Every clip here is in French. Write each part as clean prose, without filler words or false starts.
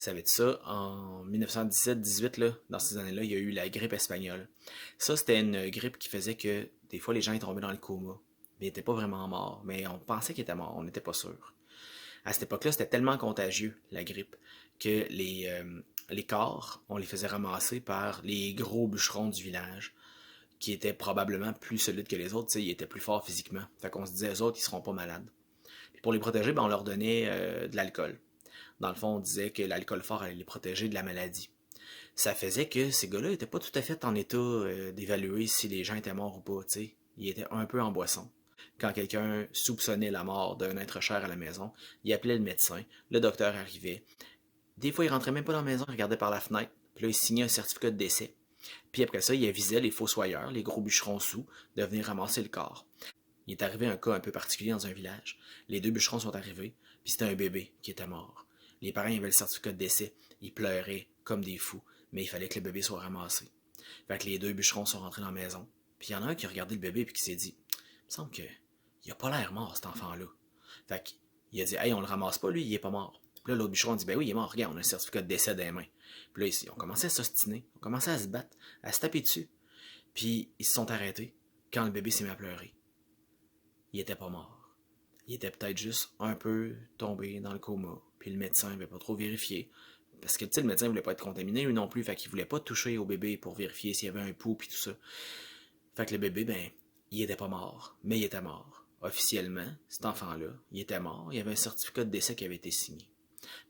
Savais-tu ça? En 1917-18, là, dans ces années-là, il y a eu la grippe espagnole. Ça, c'était une grippe qui faisait que des fois, les gens étaient tombés dans le coma. Mais ils n'étaient pas vraiment morts. Mais on pensait qu'ils étaient morts, on n'était pas sûr. À cette époque-là, c'était tellement contagieux, la grippe, que les corps, on les faisait ramasser par les gros bûcherons du village, qui étaient probablement plus solides que les autres. Ils étaient plus forts physiquement. Fait qu'on se disait, eux autres, ils seront pas malades. Puis pour les protéger, ben, on leur donnait de l'alcool. Dans le fond, on disait que l'alcool fort allait les protéger de la maladie. Ça faisait que ces gars-là n'étaient pas tout à fait en état d'évaluer si les gens étaient morts ou pas, tu sais. Ils étaient un peu en boisson. Quand quelqu'un soupçonnait la mort d'un être cher à la maison, il appelait le médecin, le docteur arrivait. Des fois, il rentrait même pas dans la maison, il regardait par la fenêtre, puis là, il signait un certificat de décès. Puis après ça, il avisait les fossoyeurs, les gros bûcherons sous, de venir ramasser le corps. Il est arrivé un cas un peu particulier dans un village. Les deux bûcherons sont arrivés, puis c'était un bébé qui était mort. Les parents avaient le certificat de décès. Ils pleuraient comme des fous, mais il fallait que le bébé soit ramassé. Fait que les deux bûcherons sont rentrés dans la maison. Puis il y en a un qui a regardé le bébé et qui s'est dit, il me semble que il a pas l'air mort, cet enfant-là. Fait qu'il a dit, hey, on le ramasse pas, lui, il est pas mort. Puis là, l'autre bûcheron dit, ben oui, il est mort, regarde, on a un certificat de décès dans les mains. Puis là, ils ont commencé à s'ostiner, ils ont commencé à se battre, à se taper dessus. Puis ils se sont arrêtés quand le bébé s'est mis à pleurer. Il était pas mort. Il était peut-être juste un peu tombé dans le coma. Puis le médecin n'avait pas trop vérifié. Parce que le médecin voulait pas être contaminé, lui non plus. Fait qu'il voulait pas toucher au bébé pour vérifier s'il y avait un pouls puis tout ça. Fait que le bébé, ben, il était pas mort. Mais il était mort. Officiellement, cet enfant-là, il était mort. Il y avait un certificat de décès qui avait été signé.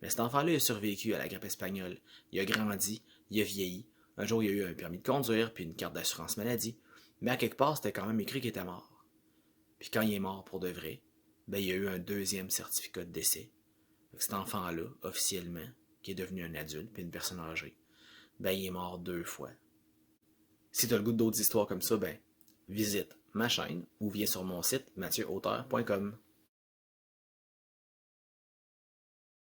Mais cet enfant-là, il a survécu à la grippe espagnole. Il a grandi, il a vieilli. Un jour, il a eu un permis de conduire, puis une carte d'assurance maladie. Mais à quelque part, c'était quand même écrit qu'il était mort. Puis quand il est mort pour de vrai, ben, il y a eu un deuxième certificat de décès. Fait que cet enfant-là, officiellement, qui est devenu un adulte puis une personne âgée, ben, il est mort 2 fois. Si tu as le goût d'autres histoires comme ça, ben, visite ma chaîne ou viens sur mon site mathieuauteur.com.